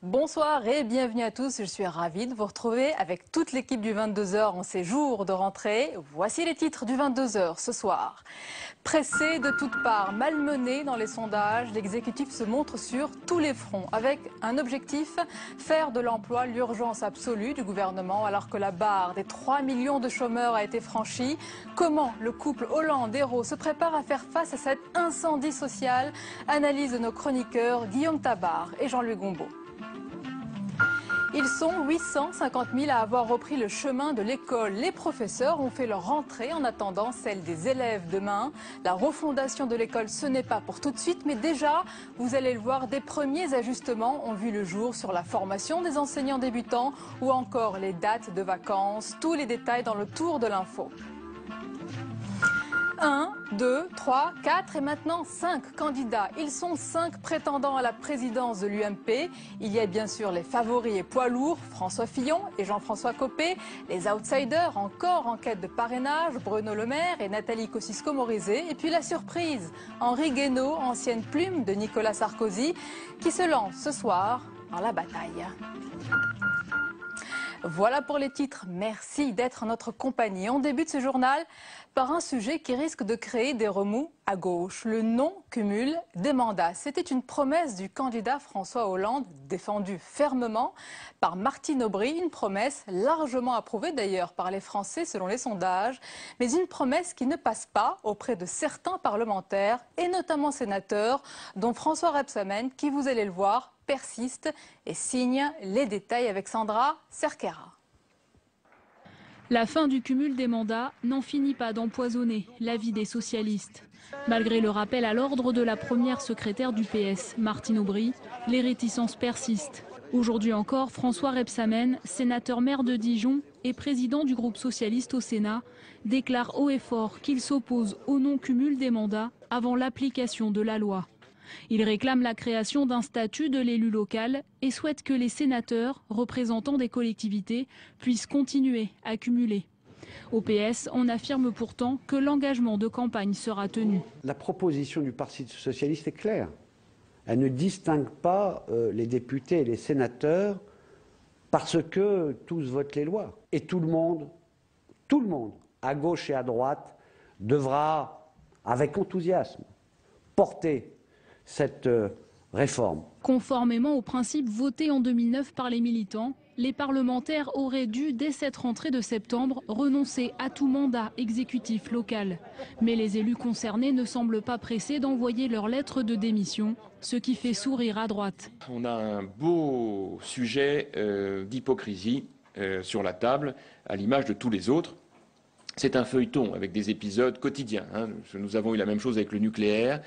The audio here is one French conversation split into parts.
Bonsoir et bienvenue à tous. Je suis ravie de vous retrouver avec toute l'équipe du 22h en ces jours de rentrée. Voici les titres du 22h ce soir. Pressé de toutes parts, malmené dans les sondages, l'exécutif se montre sur tous les fronts avec un objectif, faire de l'emploi l'urgence absolue du gouvernement alors que la barre des 3 millions de chômeurs a été franchie. Comment le couple Hollande-Ayrault se prépare à faire face à cet incendie social? Analyse de nos chroniqueurs Guillaume Tabar et Jean-Louis Gombaud. Ils sont 850 000 à avoir repris le chemin de l'école. Les professeurs ont fait leur rentrée en attendant celle des élèves demain. La refondation de l'école, ce n'est pas pour tout de suite, mais déjà, vous allez le voir, des premiers ajustements ont vu le jour sur la formation des enseignants débutants ou encore les dates de vacances. Tous les détails dans le tour de l'info. 1, 2, 3, 4 et maintenant 5 candidats. Ils sont 5 prétendants à la présidence de l'UMP. Il y a bien sûr les favoris et poids lourds, François Fillon et Jean-François Copé. Les outsiders, encore en quête de parrainage, Bruno Le Maire et Nathalie Kosciusko-Morizet. Et puis la surprise, Henri Guénaud, ancienne plume de Nicolas Sarkozy, qui se lance ce soir dans la bataille. Voilà pour les titres. Merci d'être en notre compagnie. On débute ce journal par un sujet qui risque de créer des remous à gauche, le non-cumul des mandats. C'était une promesse du candidat François Hollande, défendue fermement par Martine Aubry, une promesse largement approuvée d'ailleurs par les Français selon les sondages, mais une promesse qui ne passe pas auprès de certains parlementaires et notamment sénateurs, dont François Rebsamen, qui, vous allez le voir, persiste et signe les détails avec Sandra Cerquera. La fin du cumul des mandats n'en finit pas d'empoisonner la vie des socialistes. Malgré le rappel à l'ordre de la première secrétaire du PS, Martine Aubry, les réticences persistent. Aujourd'hui encore, François Rebsamen, sénateur maire de Dijon et président du groupe socialiste au Sénat, déclare haut et fort qu'il s'oppose au non-cumul des mandats avant l'application de la loi. Il réclame la création d'un statut de l'élu local et souhaite que les sénateurs, représentants des collectivités, puissent continuer à cumuler. Au PS, on affirme pourtant que l'engagement de campagne sera tenu. La proposition du Parti socialiste est claire. Elle ne distingue pas les députés et les sénateurs parce que tous votent les lois. Et tout le monde, à gauche et à droite, devra, avec enthousiasme, porter cette réforme. Conformément aux principes votés en 2009 par les militants, les parlementaires auraient dû, dès cette rentrée de septembre, renoncer à tout mandat exécutif local. Mais les élus concernés ne semblent pas pressés d'envoyer leur lettre de démission, ce qui fait sourire à droite. On a un beau sujet d'hypocrisie sur la table, à l'image de tous les autres. C'est un feuilleton avec des épisodes quotidiens. Nous avons eu la même chose avec le nucléaire,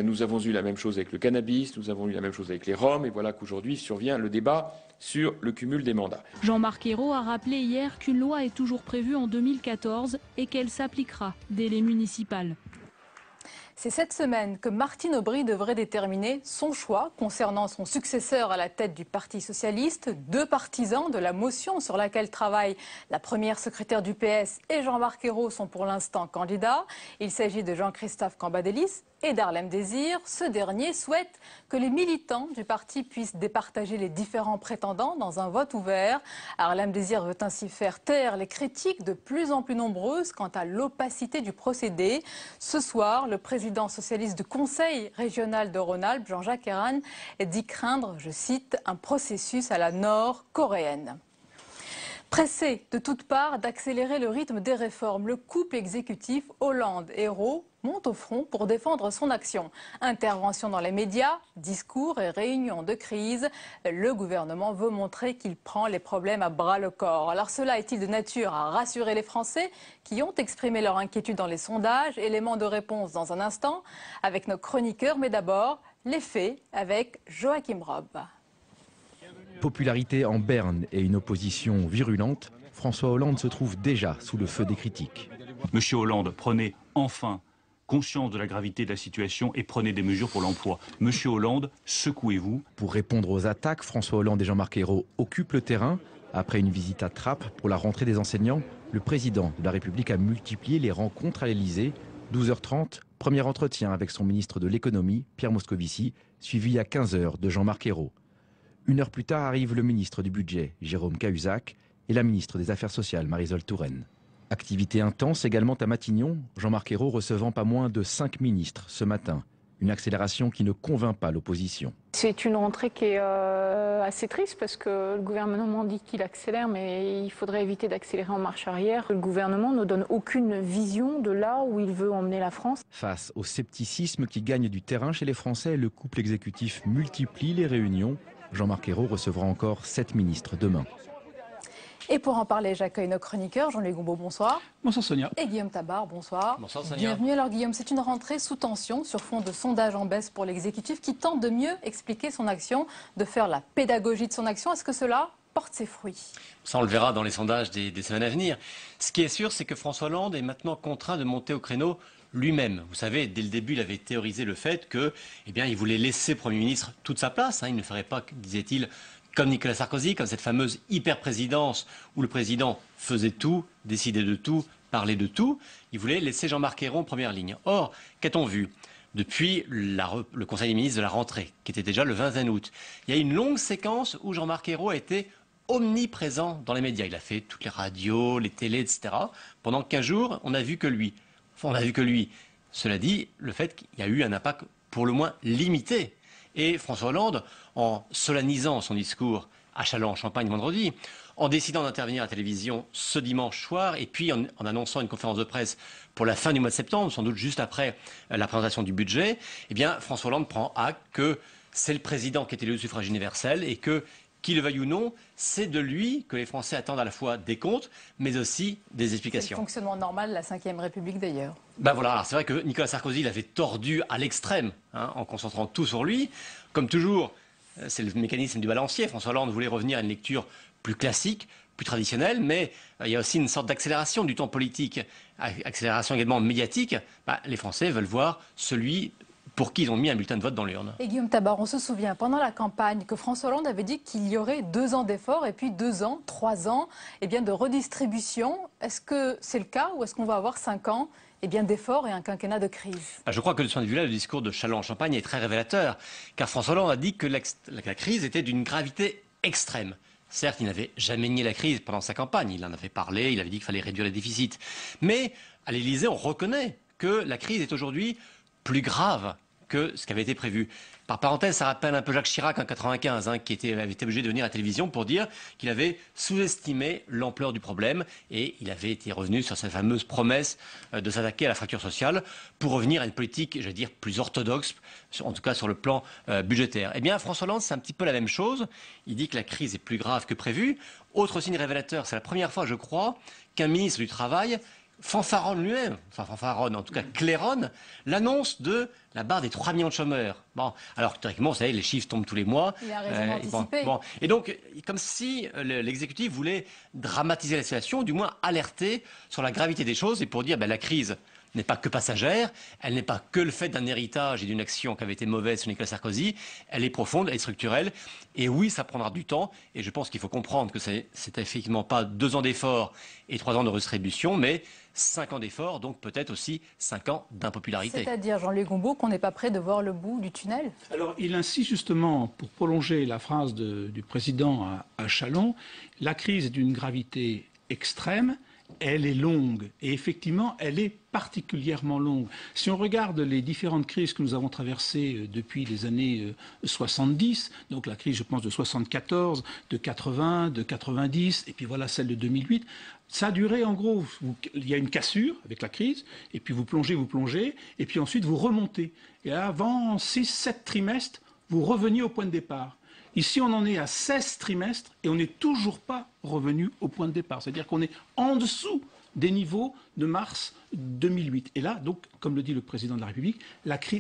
nous avons eu la même chose avec le cannabis, nous avons eu la même chose avec les Roms, et voilà qu'aujourd'hui survient le débat sur le cumul des mandats. Jean-Marc Ayrault a rappelé hier qu'une loi est toujours prévue en 2014 et qu'elle s'appliquera dès les municipales. C'est cette semaine que Martine Aubry devrait déterminer son choix concernant son successeur à la tête du Parti socialiste. 2 partisans de la motion sur laquelle travaille la première secrétaire du PS et Jean-Marc Ayrault sont pour l'instant candidats. Il s'agit de Jean-Christophe Cambadélis et d'Harlem Désir. Ce dernier souhaite que les militants du parti puissent départager les différents prétendants dans un vote ouvert. Harlem Désir veut ainsi faire taire les critiques de plus en plus nombreuses quant à l'opacité du procédé. Ce soir, le président socialiste du Conseil régional de Rhône-Alpes, Jean-Jacques Herrmann, dit craindre, je cite, un processus à la nord-coréenne. Pressé de toutes parts d'accélérer le rythme des réformes, le couple exécutif Hollande-Ayrault monte au front pour défendre son action. Intervention dans les médias, discours et réunions de crise. Le gouvernement veut montrer qu'il prend les problèmes à bras-le-corps. Alors cela est-il de nature à rassurer les Français qui ont exprimé leur inquiétude dans les sondages? Éléments de réponse dans un instant avec nos chroniqueurs, mais d'abord les faits avec Joachim Robb. Popularité en berne et une opposition virulente, François Hollande se trouve déjà sous le feu des critiques. Monsieur Hollande, prenez enfin conscience de la gravité de la situation et prenez des mesures pour l'emploi. Monsieur Hollande, secouez-vous. Pour répondre aux attaques, François Hollande et Jean-Marc Ayrault occupent le terrain. Après une visite à Trappes pour la rentrée des enseignants, le président de la République a multiplié les rencontres à l'Elysée. 12h30, premier entretien avec son ministre de l'économie, Pierre Moscovici, suivi à 15h de Jean-Marc Ayrault. Une heure plus tard arrive le ministre du Budget, Jérôme Cahuzac, et la ministre des Affaires sociales, Marisol Touraine. Activité intense également à Matignon, Jean-Marc Ayrault recevant pas moins de 5 ministres ce matin. Une accélération qui ne convainc pas l'opposition. C'est une rentrée qui est assez triste parce que le gouvernement dit qu'il accélère, mais il faudrait éviter d'accélérer en marche arrière. Le gouvernement ne donne aucune vision de là où il veut emmener la France. Face au scepticisme qui gagne du terrain chez les Français, le couple exécutif multiplie les réunions. Jean-Marc Ayrault recevra encore 7 ministres demain. Et pour en parler, j'accueille nos chroniqueurs. Jean-Louis Goumbaud, bonsoir. Bonsoir Sonia. Et Guillaume Tabar, bonsoir. Bonsoir Sonia. Bienvenue. Alors Guillaume, c'est une rentrée sous tension sur fond de sondage en baisse pour l'exécutif qui tente de mieux expliquer son action, de faire la pédagogie de son action. Est-ce que cela porte ses fruits? Ça, on le verra dans les sondages des semaines à venir. Ce qui est sûr, c'est que François Hollande est maintenant contraint de monter au créneau lui-même. Vous savez, dès le début, il avait théorisé le fait que, il voulait laisser Premier ministre toute sa place. Il ne ferait pas, disait-il, comme Nicolas Sarkozy, comme cette fameuse hyper-présidence où le président faisait tout, décidait de tout, parlait de tout. Il voulait laisser Jean-Marc Ayrault en première ligne. Or, qu'a-t-on vu depuis le Conseil des ministres de la rentrée, qui était déjà le 21 août? Il y a une longue séquence où Jean-Marc Ayrault a été omniprésent dans les médias. Il a fait toutes les radios, les télés, etc. Pendant 15 jours, on n'a vu que lui. Enfin, on n'a vu que lui. Cela dit, le fait qu'il y a eu un impact pour le moins limité. Et François Hollande, en solennisant son discours à Châlons-en-Champagne vendredi, en décidant d'intervenir à la télévision ce dimanche soir, et puis en annonçant une conférence de presse pour la fin du mois de septembre, sans doute juste après la présentation du budget, François Hollande prend acte que c'est le président qui est élu au suffrage universel et que, qu'il le veuille ou non, c'est de lui que les Français attendent à la fois des comptes, mais aussi des explications. C'est le fonctionnement normal de la Ve République d'ailleurs. Voilà, c'est vrai que Nicolas Sarkozy l'avait tordu à l'extrême, en concentrant tout sur lui. Comme toujours, c'est le mécanisme du balancier. François Hollande voulait revenir à une lecture plus classique, plus traditionnelle, mais il y a aussi une sorte d'accélération du temps politique, accélération également médiatique. Les Français veulent voir celui pour qui ils ont mis un bulletin de vote dans l'urne. Et Guillaume Tabar, on se souvient pendant la campagne que François Hollande avait dit qu'il y aurait 2 ans d'efforts et puis 2 ans, 3 ans de redistribution. Est-ce que c'est le cas ou est-ce qu'on va avoir 5 ans d'efforts et un quinquennat de crise? Je crois que de ce point de vue-là, le discours de Châlons-en-Champagne est très révélateur, car François Hollande a dit que la crise était d'une gravité extrême. Certes, il n'avait jamais nié la crise pendant sa campagne, il en avait parlé, il avait dit qu'il fallait réduire les déficits. Mais à l'Élysée, on reconnaît que la crise est aujourd'hui plus grave que ce qui avait été prévu. Par parenthèse, ça rappelle un peu Jacques Chirac en 1995, qui avait été obligé de venir à la télévision pour dire qu'il avait sous-estimé l'ampleur du problème et il avait été revenu sur sa fameuse promesse de s'attaquer à la fracture sociale pour revenir à une politique, j'allais dire, plus orthodoxe, en tout cas sur le plan budgétaire. François Hollande, c'est un petit peu la même chose. Il dit que la crise est plus grave que prévu. Autre signe révélateur, c'est la première fois, je crois, qu'un ministre du Travail fanfaronne lui-même, en tout cas claironne, l'annonce de la barre des 3 millions de chômeurs. Alors théoriquement, vous savez, les chiffres tombent tous les mois. Il a raison d'anticiper. Et donc, comme si l'exécutif voulait dramatiser la situation, du moins alerter sur la gravité des choses et pour dire la crise n'est pas que passagère, elle n'est pas que le fait d'un héritage et d'une action qui avait été mauvaise sur Nicolas Sarkozy, elle est profonde, elle est structurelle, et oui, ça prendra du temps, et je pense qu'il faut comprendre que c'est effectivement pas 2 ans d'efforts et 3 ans de redistribution, mais 5 ans d'efforts, donc peut-être aussi 5 ans d'impopularité. C'est-à-dire, Jean-Louis Goumbaud, qu'on n'est pas prêt de voir le bout du tunnel? Alors, il insiste justement, pour prolonger la phrase du président à Châlons, la crise est d'une gravité extrême, elle est longue, et effectivement, elle est particulièrement longue. Si on regarde les différentes crises que nous avons traversées depuis les années 70, donc la crise, je pense, de 74, de 80, de 90, et puis voilà celle de 2008, ça a duré en gros, il y a une cassure avec la crise, et puis vous plongez, et puis ensuite vous remontez. Et avant 6-7 trimestres, vous reveniez au point de départ. Ici, on en est à 16 trimestres et on n'est toujours pas revenu au point de départ. C'est-à-dire qu'on est en dessous des niveaux de mars 2008. Et là, donc, comme le dit le président de la République,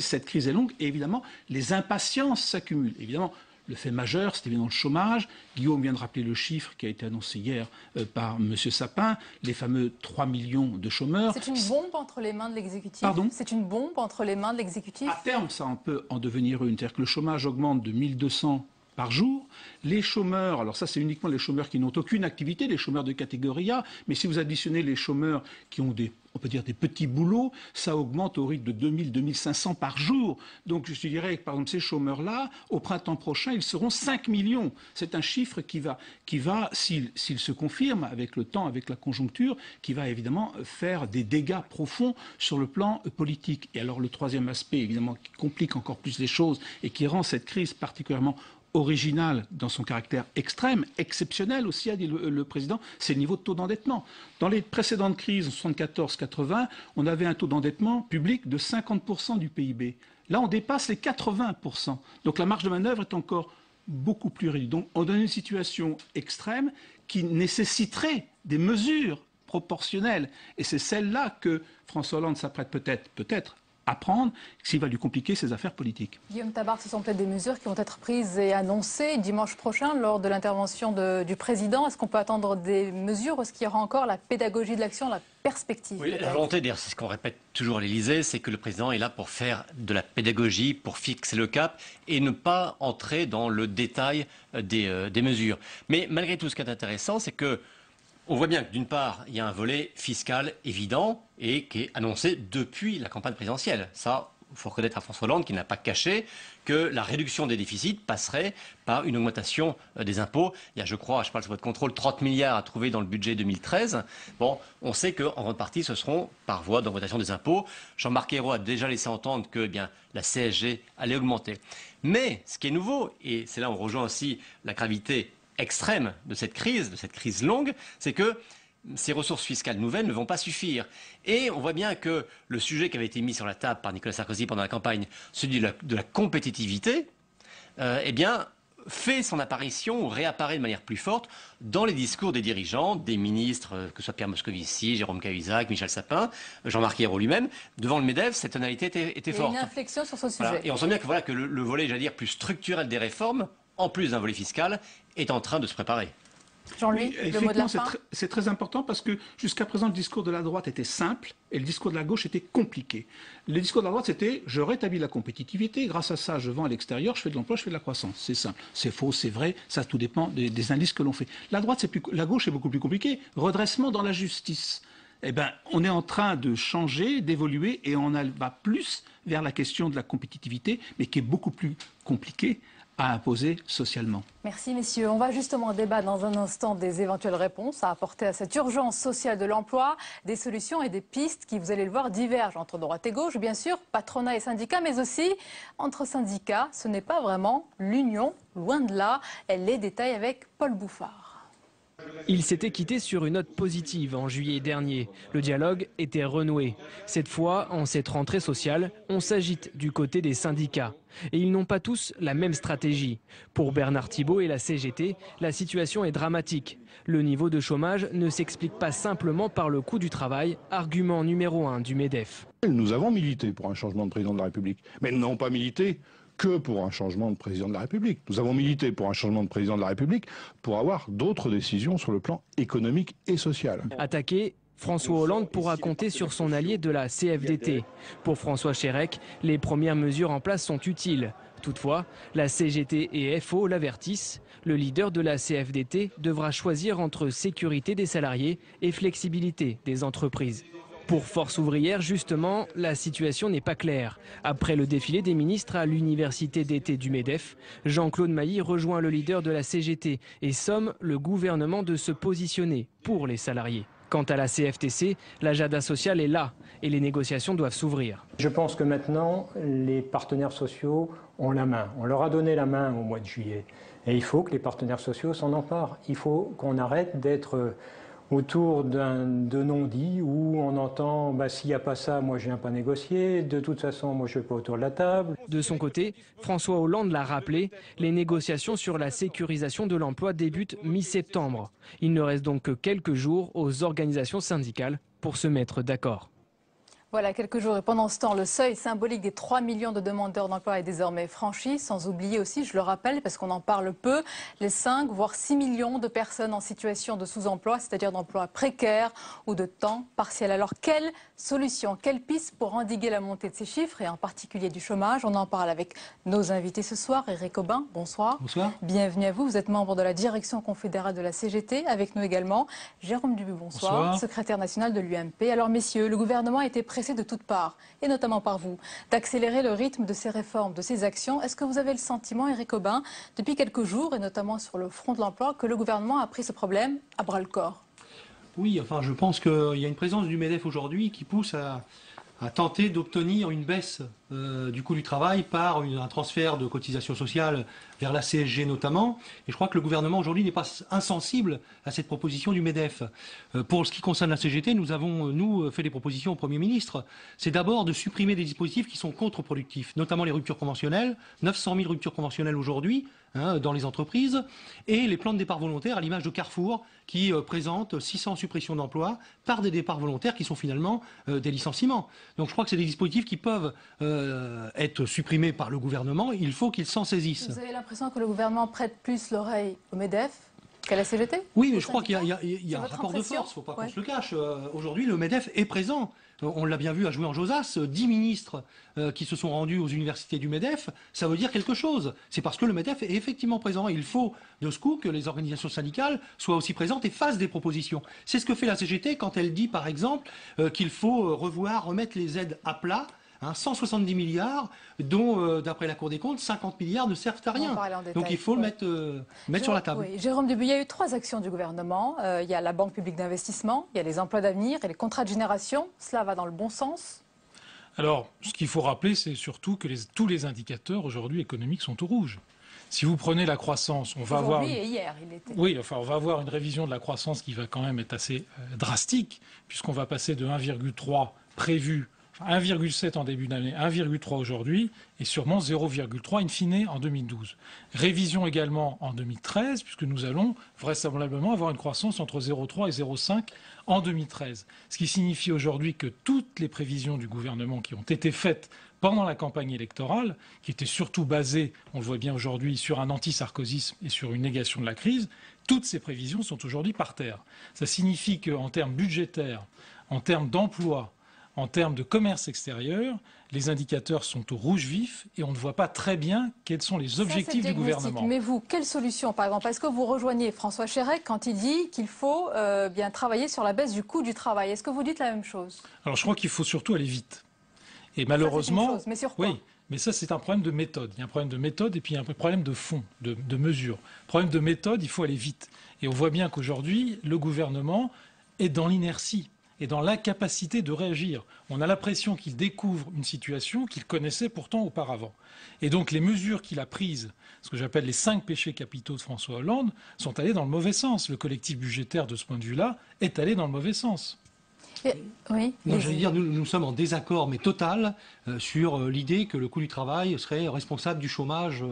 cette crise est longue et évidemment, les impatiences s'accumulent. Évidemment, le fait majeur, c'est évidemment le chômage. Guillaume vient de rappeler le chiffre qui a été annoncé hier par M. Sapin, les fameux 3 millions de chômeurs. C'est une bombe entre les mains de l'exécutif. Pardon ? C'est une bombe entre les mains de l'exécutif. À terme, ça on peut en devenir une. C'est-à-dire que le chômage augmente de 1200 par jour. Les chômeurs, alors ça c'est uniquement les chômeurs qui n'ont aucune activité, les chômeurs de catégorie A, mais si vous additionnez les chômeurs qui ont des on peut dire des petits boulots, ça augmente au rythme de 2000, 2500 par jour. Donc je dirais que par exemple ces chômeurs-là, au printemps prochain, ils seront 5 millions. C'est un chiffre qui va s'il se confirme avec le temps, avec la conjoncture, qui va évidemment faire des dégâts profonds sur le plan politique. Et alors le troisième aspect, évidemment, qui complique encore plus les choses et qui rend cette crise particulièrement original dans son caractère extrême, exceptionnel aussi, a dit le président, c'est le niveau de taux d'endettement. Dans les précédentes crises, en 74-80, on avait un taux d'endettement public de 50% du PIB. Là, on dépasse les 80%. Donc la marge de manœuvre est encore beaucoup plus réduite. Donc on a une situation extrême qui nécessiterait des mesures proportionnelles. Et c'est celle-là que François Hollande s'apprête peut-être à prendre s'il va lui compliquer ses affaires politiques. Guillaume Tabar, ce sont peut-être des mesures qui vont être prises et annoncées dimanche prochain lors de l'intervention du président. Est-ce qu'on peut attendre des mesures ou est-ce qu'il y aura encore la pédagogie de l'action, la perspective? Oui, la volonté, d'ailleurs, c'est ce qu'on répète toujours à l'Élysée, c'est que le président est là pour faire de la pédagogie, pour fixer le cap et ne pas entrer dans le détail des mesures. Mais malgré tout, ce qui est intéressant, c'est que on voit bien que d'une part, il y a un volet fiscal évident et qui est annoncé depuis la campagne présidentielle. Ça, il faut reconnaître à François Hollande qui n'a pas caché que la réduction des déficits passerait par une augmentation des impôts. Il y a, je crois, je parle sous votre contrôle, 30 milliards à trouver dans le budget 2013. Bon, on sait qu'en grande partie, ce seront par voie d'augmentation des impôts. Jean-Marc Ayrault a déjà laissé entendre que la CSG allait augmenter. Mais ce qui est nouveau, et c'est là où on rejoint aussi la gravité extrême de cette crise longue, c'est que ces ressources fiscales nouvelles ne vont pas suffire. Et on voit bien que le sujet qui avait été mis sur la table par Nicolas Sarkozy pendant la campagne, celui de la compétitivité, fait son apparition ou réapparaît de manière plus forte dans les discours des dirigeants, des ministres, que ce soit Pierre Moscovici, Jérôme Cahuzac, Michel Sapin, Jean-Marc Ayrault lui-même. Devant le MEDEF, cette tonalité était forte. Il y a une inflexion sur ce sujet. Voilà. Et on sent bien que le volet, j'allais dire, plus structurel des réformes, en plus d'un volet fiscal, est en train de se préparer. Jean-Louis, le mot de la fin. C'est très important parce que jusqu'à présent, le discours de la droite était simple et le discours de la gauche était compliqué. Le discours de la droite, c'était « je rétablis la compétitivité, grâce à ça, je vends à l'extérieur, je fais de l'emploi, je fais de la croissance ». C'est simple. C'est faux, c'est vrai, ça tout dépend des indices que l'on fait. La gauche est beaucoup plus compliqué. Redressement dans la justice. Eh bien, on est en train de changer, d'évoluer et on va plus vers la question de la compétitivité, mais qui est beaucoup plus compliquée à imposer socialement. Merci messieurs. On va justement débattre dans un instant des éventuelles réponses à apporter à cette urgence sociale de l'emploi, des solutions et des pistes qui, vous allez le voir, divergent entre droite et gauche, bien sûr, patronat et syndicats, mais aussi entre syndicats. Ce n'est pas vraiment l'union, loin de là. Elle les détaille avec Paul Bouffard. Il s'était quitté sur une note positive en juillet dernier. Le dialogue était renoué. Cette fois, en cette rentrée sociale, on s'agite du côté des syndicats. Et ils n'ont pas tous la même stratégie. Pour Bernard Thibault et la CGT, la situation est dramatique. Le niveau de chômage ne s'explique pas simplement par le coût du travail, argument numéro 1 du MEDEF. Nous avons milité pour un changement de président de la République, mais nous n'avons pas milité que pour un changement de président de la République. Nous avons milité pour un changement de président de la République pour avoir d'autres décisions sur le plan économique et social. Attaqué, François Hollande pourra compter sur son allié de la CFDT. Pour François Chérec, les premières mesures en place sont utiles. Toutefois, la CGT et FO l'avertissent. Le leader de la CFDT devra choisir entre sécurité des salariés et flexibilité des entreprises. Pour Force ouvrière, justement, la situation n'est pas claire. Après le défilé des ministres à l'université d'été du MEDEF, Jean-Claude Mailly rejoint le leader de la CGT et somme le gouvernement de se positionner pour les salariés. Quant à la CFTC, l'agenda social est là et les négociations doivent s'ouvrir. Je pense que maintenant, les partenaires sociaux ont la main. On leur a donné la main au mois de juillet. Et il faut que les partenaires sociaux s'en emparent. Il faut qu'on arrête d'être autour de non-dits où on entend s'il n'y a pas ça, moi je viens pas négocier, de toute façon moi je ne vais pas autour de la table. De son côté, François Hollande l'a rappelé, les négociations sur la sécurisation de l'emploi débutent mi-septembre. Il ne reste donc que quelques jours aux organisations syndicales pour se mettre d'accord. Voilà, quelques jours. Et pendant ce temps, le seuil symbolique des 3 millions de demandeurs d'emploi est désormais franchi. Sans oublier aussi, je le rappelle, parce qu'on en parle peu, les 5 voire 6 millions de personnes en situation de sous-emploi, c'est-à-dire d'emploi précaire ou de temps partiel. Alors, quelle solution, quelle piste pour endiguer la montée de ces chiffres et en particulier du chômage? On en parle avec nos invités ce soir. Éric Aubin, bonsoir. Bonsoir. Bienvenue à vous. Vous êtes membre de la direction confédérale de la CGT. Avec nous également, Jérôme Dubu, bonsoir. Secrétaire national de l'UMP. Alors, messieurs, le gouvernement a été pressé de toutes parts, et notamment par vous, d'accélérer le rythme de ces réformes, de ces actions. Est-ce que vous avez le sentiment, Éric Aubin, depuis quelques jours, et notamment sur le front de l'emploi, que le gouvernement a pris ce problème à bras-le-corps? Oui, enfin, je pense qu'il y a une présence du MEDEF aujourd'hui qui pousse à tenter d'obtenir une baisse du coût du travail par un transfert de cotisations sociales vers la CSG notamment. Et je crois que le gouvernement aujourd'hui n'est pas insensible à cette proposition du MEDEF. Pour ce qui concerne la CGT, nous avons, fait des propositions au Premier ministre. C'est d'abord de supprimer des dispositifs qui sont contre-productifs, notamment les ruptures conventionnelles, 900 000 ruptures conventionnelles aujourd'hui dans les entreprises, et les plans de départ volontaires à l'image de Carrefour qui présentent 600 suppressions d'emplois par des départs volontaires qui sont finalement des licenciements. Donc je crois que c'est des dispositifs qui peuvent être supprimés par le gouvernement. Il faut qu'il s'en saisisse. Vous avez l'impression que le gouvernement prête plus l'oreille au MEDEF qu'à la CGT? Oui, mais je crois qu'il y a un rapport de force, il ne faut pas qu'on se le cache. Aujourd'hui, le MEDEF est présent. On l'a bien vu à Jouy-en-Josas, 10 ministres qui se sont rendus aux universités du MEDEF, ça veut dire quelque chose. C'est parce que le MEDEF est effectivement présent. Et il faut, de ce coup, que les organisations syndicales soient aussi présentes et fassent des propositions. C'est ce que fait la CGT quand elle dit, par exemple, qu'il faut remettre les aides à plat. 170 milliards, dont, d'après la Cour des comptes, 50 milliards ne servent à rien. Donc il faut le mettre sur la table. Oui. Jérôme Dubu, il y a eu 3 actions du gouvernement. Il y a la Banque publique d'investissement, il y a les emplois d'avenir et les contrats de génération. Cela va dans le bon sens? Alors, ce qu'il faut rappeler, c'est surtout que tous les indicateurs aujourd'hui économiques sont au rouge. Si vous prenez la croissance, on va avoir... et hier, il était... Oui, enfin, on va avoir une révision de la croissance qui va quand même être assez drastique, puisqu'on va passer de 1,3 prévu, 1,7 en début d'année, 1,3 aujourd'hui, et sûrement 0,3 in fine en 2012. Révision également en 2013, puisque nous allons vraisemblablement avoir une croissance entre 0,3 et 0,5 en 2013. Ce qui signifie aujourd'hui que toutes les prévisions du gouvernement qui ont été faites pendant la campagne électorale, qui étaient surtout basées, on le voit bien aujourd'hui, sur un anti-sarkozysme et sur une négation de la crise, toutes ces prévisions sont aujourd'hui par terre. Ça signifie qu'en termes budgétaires, en termes d'emploi, en termes de commerce extérieur, les indicateurs sont au rouge vif et on ne voit pas très bien quels sont les objectifs du gouvernement. Mais vous, quelle solution, par exemple? Est-ce que vous rejoignez François Chérec quand il dit qu'il faut bien travailler sur la baisse du coût du travail? Est-ce que vous dites la même chose? Alors je crois qu'il faut surtout aller vite. Et malheureusement... Mais sur quoi? Oui, mais ça c'est un problème de méthode. Il y a un problème de méthode et puis il y a un problème de fond, de mesure. Problème de méthode, il faut aller vite. Et on voit bien qu'aujourd'hui, le gouvernement est dans l'inertie et dans l'incapacité de réagir. On a l'impression qu'il découvre une situation qu'il connaissait pourtant auparavant. Et donc les mesures qu'il a prises, ce que j'appelle les 5 péchés capitaux de François Hollande, sont allées dans le mauvais sens. Le collectif budgétaire, de ce point de vue-là, est allé dans le mauvais sens. Oui. Non, j'allais dire, nous sommes en désaccord, mais total, sur l'idée que le coût du travail serait responsable du chômage.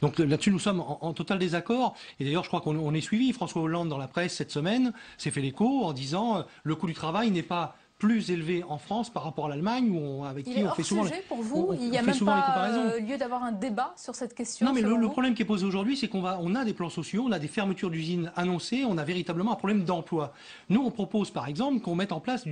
Donc là-dessus, nous sommes en total désaccord. Et d'ailleurs, je crois qu'on est suivi. François Hollande, dans la presse cette semaine, s'est fait l'écho en disant le coût du travail n'est pas plus élevé en France par rapport à l'Allemagne, avec qui on fait souvent les comparaisons. Pour vous, il n'y a même pas lieu d'avoir un débat sur cette question? Non, mais le problème qui est posé aujourd'hui, c'est qu'on a des plans sociaux, on a des fermetures d'usines annoncées, on a véritablement un problème d'emploi. Nous, on propose par exemple qu'on mette en place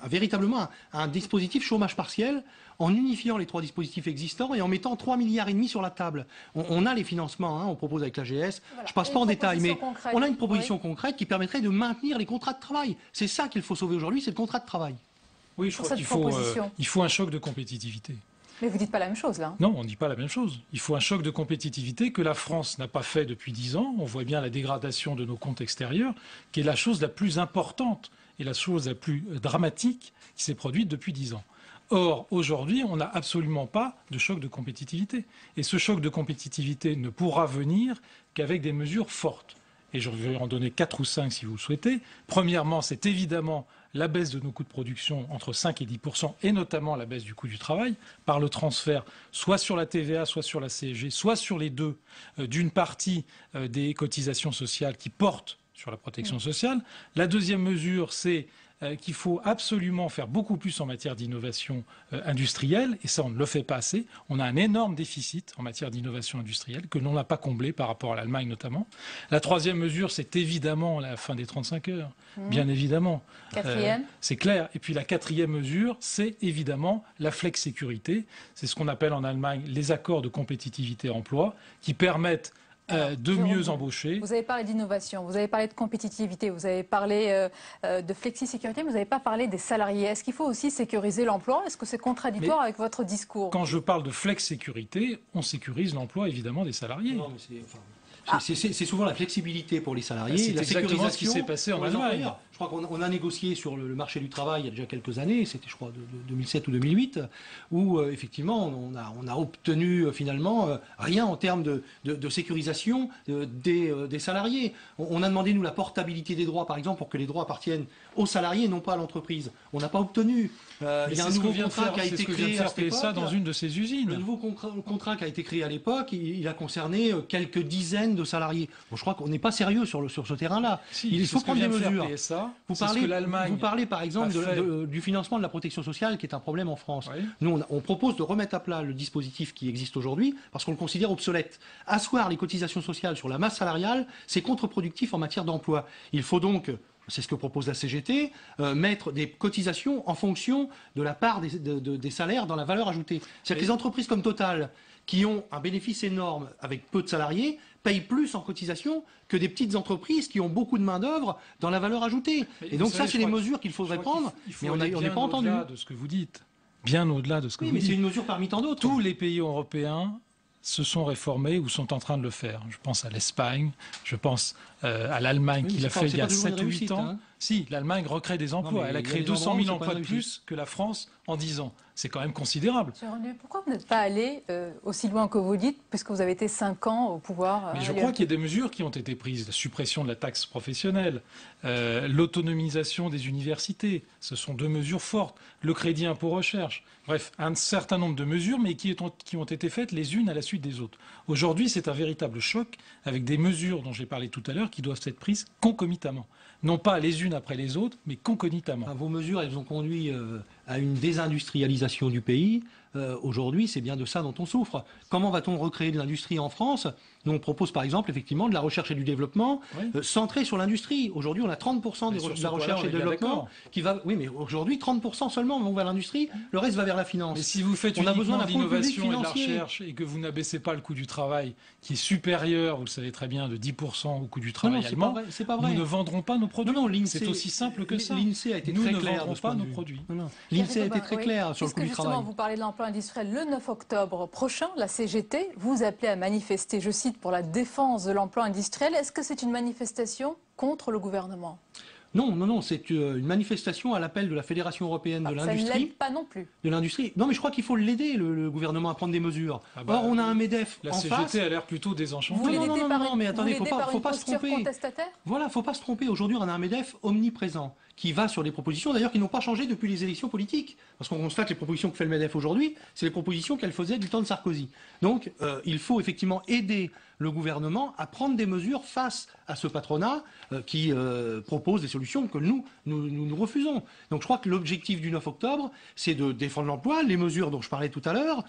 véritablement un dispositif chômage partiel en unifiant les 3 dispositifs existants et en mettant 3,5 milliards sur la table. On a les financements, on propose avec l'AGS. Voilà. Je ne passe pas en détail, mais on a une proposition concrète qui permettrait de maintenir les contrats de travail. C'est ça qu'il faut sauver aujourd'hui, c'est le contrat de travail. Oui, je crois qu'il faut un choc de compétitivité. Mais vous ne dites pas la même chose, là. Non, on ne dit pas la même chose. Il faut un choc de compétitivité que la France n'a pas fait depuis 10 ans. On voit bien la dégradation de nos comptes extérieurs, qui est la chose la plus importante et la chose la plus dramatique qui s'est produite depuis 10 ans. Or, aujourd'hui, on n'a absolument pas de choc de compétitivité. Et ce choc de compétitivité ne pourra venir qu'avec des mesures fortes. Et je vais en donner 4 ou 5 si vous le souhaitez. Premièrement, c'est évidemment la baisse de nos coûts de production entre 5 et 10%, et notamment la baisse du coût du travail, par le transfert soit sur la TVA, soit sur la CSG, soit sur les deux, d'une partie des cotisations sociales qui portent sur la protection sociale. La deuxième mesure, c'est qu'il faut absolument faire beaucoup plus en matière d'innovation industrielle, et ça on ne le fait pas assez. On a un énorme déficit en matière d'innovation industrielle que l'on n'a pas comblé par rapport à l'Allemagne notamment. La troisième mesure, c'est évidemment la fin des 35 heures, bien évidemment. Quatrième c'est clair. Et puis la quatrième mesure, c'est évidemment la flex-sécurité. C'est ce qu'on appelle en Allemagne les accords de compétitivité emploi qui permettent de mieux embaucher. Vous avez parlé d'innovation, vous avez parlé de compétitivité, vous avez parlé de flexi-sécurité, mais vous n'avez pas parlé des salariés. Est-ce qu'il faut aussi sécuriser l'emploi? Est-ce que c'est contradictoire avec votre discours? Quand je parle de flex-sécurité, on sécurise l'emploi évidemment des salariés. Non, mais c'est souvent la flexibilité pour les salariés. C'est la exactement ce qui s'est passé en Allemagne. Je crois qu'on a négocié sur le marché du travail il y a déjà quelques années, c'était je crois de 2007 ou 2008, où effectivement on a obtenu finalement rien en termes de sécurisation des salariés. On a demandé nous la portabilité des droits par exemple pour que les droits appartiennent aux salariés et non pas à l'entreprise. On n'a pas obtenu. Il y a un nouveau contrat qui a été créé à cette époque. Dans une de ses usines. Le nouveau contrat qui a été créé à l'époque, il a concerné quelques dizaines de salariés. Bon, je crois qu'on n'est pas sérieux sur ce terrain-là. Il faut prendre des mesures. Vous parlez par exemple du financement de la protection sociale qui est un problème en France. Oui. Nous, on propose de remettre à plat le dispositif qui existe aujourd'hui parce qu'on le considère obsolète. Asseoir les cotisations sociales sur la masse salariale, c'est contre-productif en matière d'emploi. Il faut donc, c'est ce que propose la CGT, mettre des cotisations en fonction de la part des salaires dans la valeur ajoutée. C'est-à-dire que les entreprises comme Total, qui ont un bénéfice énorme avec peu de salariés, payent plus en cotisation que des petites entreprises qui ont beaucoup de main-d'œuvre dans la valeur ajoutée. Et donc ça, c'est les mesures qu'il faudrait prendre, mais on n'est pas entendu. Bien au-delà de ce que vous dites. Bien au-delà de ce que vous dites. Oui, mais c'est une mesure parmi tant d'autres. Tous les pays européens se sont réformés ou sont en train de le faire. Je pense à l'Espagne, je pense à l'Allemagne qui l'a fait il y a 7 ou 8 ans. Si, l'Allemagne recrée des emplois. Elle a créé 200 000 emplois de plus que la France en 10 ans. C'est quand même considérable. Pourquoi vous n'êtes pas allé aussi loin que vous dites, puisque vous avez été 5 ans au pouvoir? Mais je crois qu'il y a des mesures qui ont été prises. La suppression de la taxe professionnelle, l'autonomisation des universités, ce sont 2 mesures fortes. Le crédit impôt recherche. Bref, un certain nombre de mesures, mais qui ont été faites les unes à la suite des autres. Aujourd'hui, c'est un véritable choc avec des mesures dont j'ai parlé tout à l'heure qui doivent être prises concomitamment. Non pas les unes après les autres, mais concomitamment. Vos mesures, elles ont conduit à une désindustrialisation du pays. Aujourd'hui, c'est bien de ça dont on souffre. Comment va-t-on recréer de l'industrie en France? Nous, on propose par exemple effectivement de la recherche et du développement centrée sur l'industrie. Aujourd'hui, on a 30% de la recherche et du développement qui va... Oui, mais aujourd'hui, 30% seulement vont vers l'industrie, le reste va vers la finance. Mais si vous faites uniquement de l'innovation et de la recherche et que vous n'abaissez pas le coût du travail, qui est supérieur, vous le savez très bien, de 10% au coût du travail allemand, c'est pas vrai. Nous ne vendrons pas nos produits. Non, c'est aussi simple que ça. L'INSEE a été très clair. Nous ne vendrons pas nos produits. L'INSEE a été très clair sur le coût du travail. Justement, vous parlez de l'emploi industriel. Le 9 octobre prochain, la CGT vous appelez à manifester, je cite, pour la défense de l'emploi industriel. Est-ce que c'est une manifestation contre le gouvernement? Non, c'est une manifestation à l'appel de la Fédération européenne de l'industrie. Ça ne l'aide pas non plus. De l'industrie. Non, mais je crois qu'il faut l'aider, le gouvernement, à prendre des mesures. Or, on a un MEDEF en face. La CGT a l'air plutôt désenchantée. Non, mais attendez, faut pas se tromper. Voilà, faut pas se tromper. Aujourd'hui, on a un MEDEF omniprésent qui va sur des propositions, d'ailleurs, qui n'ont pas changé depuis les élections politiques. Parce qu'on constate que les propositions que fait le MEDEF aujourd'hui, c'est les propositions qu'elle faisait du temps de Sarkozy. Donc, il faut effectivement aider le gouvernement à prendre des mesures face à ce patronat qui propose des solutions que nous refusons. Donc, je crois que l'objectif du 9 octobre, c'est de défendre l'emploi, les mesures dont je parlais tout à l'heure,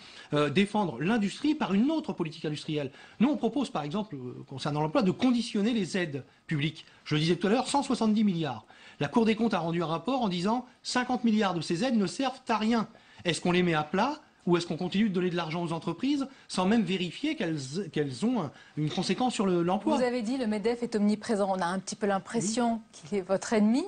défendre l'industrie par une autre politique industrielle. Nous, on propose, par exemple, concernant l'emploi, de conditionner les aides publiques. Je le disais tout à l'heure, 170 milliards. La Cour des comptes a rendu un rapport en disant 50 milliards de ces aides ne servent à rien. Est-ce qu'on les met à plat ou est-ce qu'on continue de donner de l'argent aux entreprises sans même vérifier qu'elles ont une conséquence sur l'emploi? Vous avez dit le MEDEF est omniprésent. On a un petit peu l'impression qu'il est votre ennemi.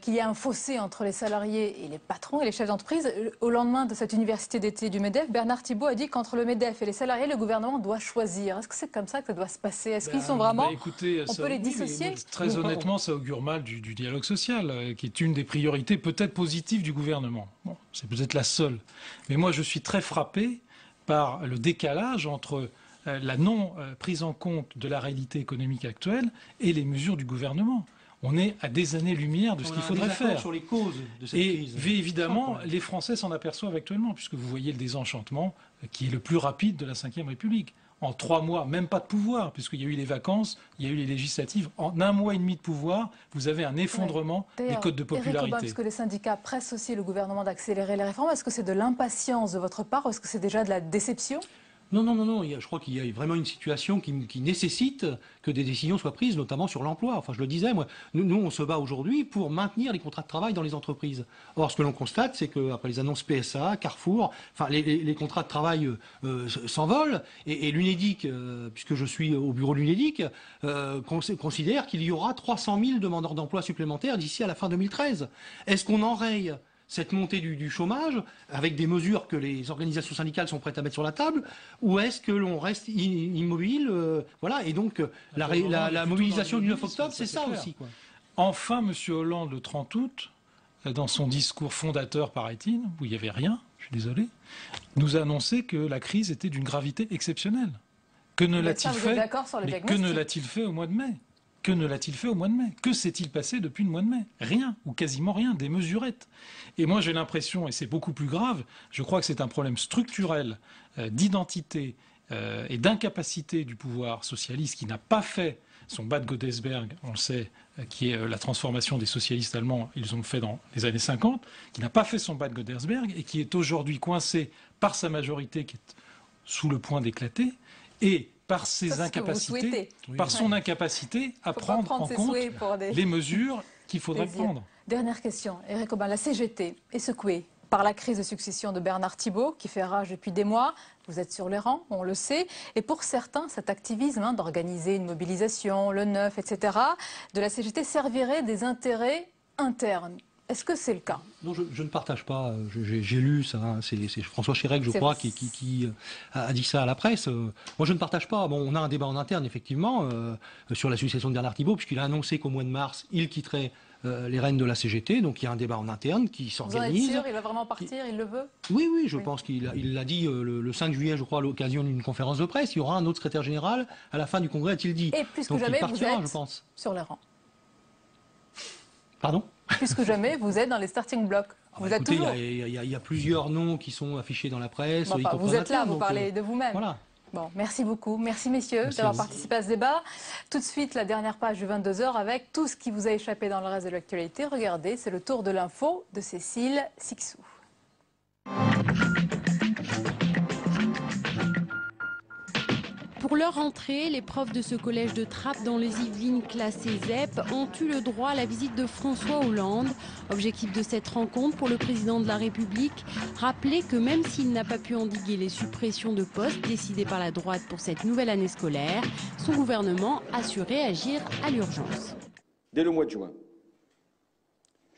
Qu'il y a un fossé entre les salariés et les patrons et les chefs d'entreprise. Au lendemain de cette université d'été du MEDEF, Bernard Thibault a dit qu'entre le MEDEF et les salariés, le gouvernement doit choisir. Est-ce que c'est comme ça que ça doit se passer? Est-ce qu'ils sont vraiment... Écoutez, on peut les dissocier? Très honnêtement, ça augure mal du dialogue social, qui est une des priorités peut-être positives du gouvernement. Bon, c'est peut-être la seule. Mais moi, je suis très frappé par le décalage entre la non prise en compte de la réalité économique actuelle et les mesures du gouvernement. On est à des années-lumière de ce qu'il faudrait faire. Sur les causes de cette crise. Et évidemment, les Français s'en aperçoivent actuellement, puisque vous voyez le désenchantement qui est le plus rapide de la Ve République. en 3 mois, même pas de pouvoir, puisqu'il y a eu les vacances, il y a eu les législatives. En 1 mois et demi de pouvoir, vous avez un effondrement des codes de popularité. Éric Aubin, parce que les syndicats pressent aussi le gouvernement d'accélérer les réformes, est-ce que c'est de l'impatience de votre part ou est-ce que c'est déjà de la déception ? Non. Je crois qu'il y a vraiment une situation qui nécessite que des décisions soient prises, notamment sur l'emploi. Enfin, je le disais, moi, nous, on se bat aujourd'hui pour maintenir les contrats de travail dans les entreprises. Or, ce que l'on constate, c'est qu'après les annonces PSA, Carrefour, enfin, les contrats de travail s'envolent. Et l'UNEDIC, puisque je suis au bureau de l'UNEDIC, considère qu'il y aura 300 000 demandeurs d'emploi supplémentaires d'ici à la fin 2013. Est-ce qu'on enraye cette montée du chômage avec des mesures que les organisations syndicales sont prêtes à mettre sur la table, ou est-ce que l'on reste immobile voilà, et donc la mobilisation du 9 octobre, c'est ça aussi, quoi. Enfin, M. Hollande, le 30 août, dans son discours fondateur, paraît-il, où il n'y avait rien, je suis désolé, nous a annoncé que la crise était d'une gravité exceptionnelle. Que ne l'a-t-il fait au mois de mai ? Que ne l'a-t-il fait au mois de mai? Que s'est-il passé depuis le mois de mai? Rien, ou quasiment rien, des mesurettes. Et moi j'ai l'impression, et c'est beaucoup plus grave, je crois que c'est un problème structurel d'identité et d'incapacité du pouvoir socialiste qui n'a pas fait son Bad Godesberg, on le sait, qui est la transformation des socialistes allemands, ils ont fait dans les années 50, qui n'a pas fait son Bad Godesberg et qui est aujourd'hui coincé par sa majorité qui est sous le point d'éclater, et par ses incapacités, par son incapacité à prendre en compte les mesures qu'il faudrait prendre. Dernière question, Éric Aubin, la CGT est secouée par la crise de succession de Bernard Thibault, qui fait rage depuis des mois. Vous êtes sur les rangs, on le sait. Et pour certains, cet activisme d'organiser une mobilisation, le 9, etc., de la CGT servirait des intérêts internes. Est-ce que c'est le cas? Non, je ne partage pas. J'ai lu ça. Hein, c'est François Chérec, je crois, qui a dit ça à la presse. Moi, je ne partage pas. Bon, on a un débat en interne, effectivement, sur la succession de Bernard Thibault, puisqu'il a annoncé qu'au mois de mars, il quitterait les rênes de la CGT. Donc, il y a un débat en interne qui s'organise. Vous en êtes sûr? Il va vraiment partir? Il le veut? Oui, je pense qu'il l'a dit le 5 juillet, je crois, à l'occasion d'une conférence de presse. Il y aura un autre secrétaire général à la fin du congrès, a-t-il dit. Et plus que donc, jamais, il partira, vous êtes je pense. sur les rangs. Pardon? Plus que jamais, vous êtes dans les starting blocks. Vous êtes toujours. Il y a plusieurs noms qui sont affichés dans la presse. Bon, vous êtes là, vous parlez de vous-même. Voilà. Bon, merci beaucoup. Merci messieurs d'avoir participé à ce débat. Tout de suite, la dernière page du 22h avec tout ce qui vous a échappé dans le reste de l'actualité. Regardez, c'est le tour de l'info de Cécile Sixou. Pour leur entrée, les profs de ce collège de Trappes dans les Yvelines classés ZEP ont eu le droit à la visite de François Hollande. Objectif de cette rencontre pour le président de la République, rappeler que même s'il n'a pas pu endiguer les suppressions de postes décidées par la droite pour cette nouvelle année scolaire, son gouvernement a su réagir à l'urgence. Dès le mois de juin,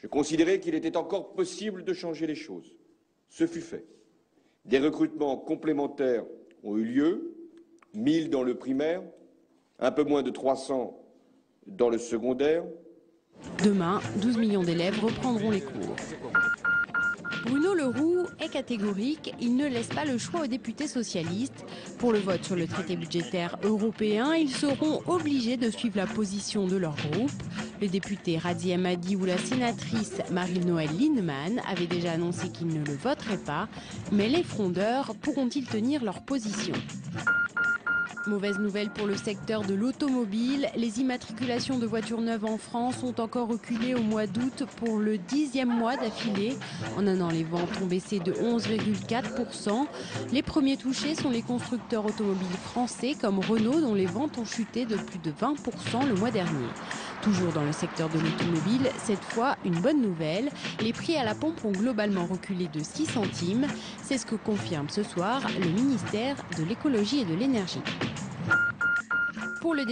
je considérais qu'il était encore possible de changer les choses. Ce fut fait. Des recrutements complémentaires ont eu lieu. 1000 dans le primaire, un peu moins de 300 dans le secondaire. Demain, 12 millions d'élèves reprendront les cours. Bruno Le Roux est catégorique, il ne laisse pas le choix aux députés socialistes. Pour le vote sur le traité budgétaire européen, ils seront obligés de suivre la position de leur groupe. Le député Radzi Amadi ou la sénatrice Marie-Noëlle Lienemann avaient déjà annoncé qu'ils ne le voteraient pas, mais les frondeurs pourront-ils tenir leur position ? Mauvaise nouvelle pour le secteur de l'automobile. Les immatriculations de voitures neuves en France ont encore reculé au mois d'août pour le 10e mois d'affilée. En un an, les ventes ont baissé de 11,4%. Les premiers touchés sont les constructeurs automobiles français comme Renault, dont les ventes ont chuté de plus de 20% le mois dernier. Toujours dans le secteur de l'automobile, cette fois une bonne nouvelle. Les prix à la pompe ont globalement reculé de 6 centimes. C'est ce que confirme ce soir le ministère de l'écologie et de l'énergie. Pour le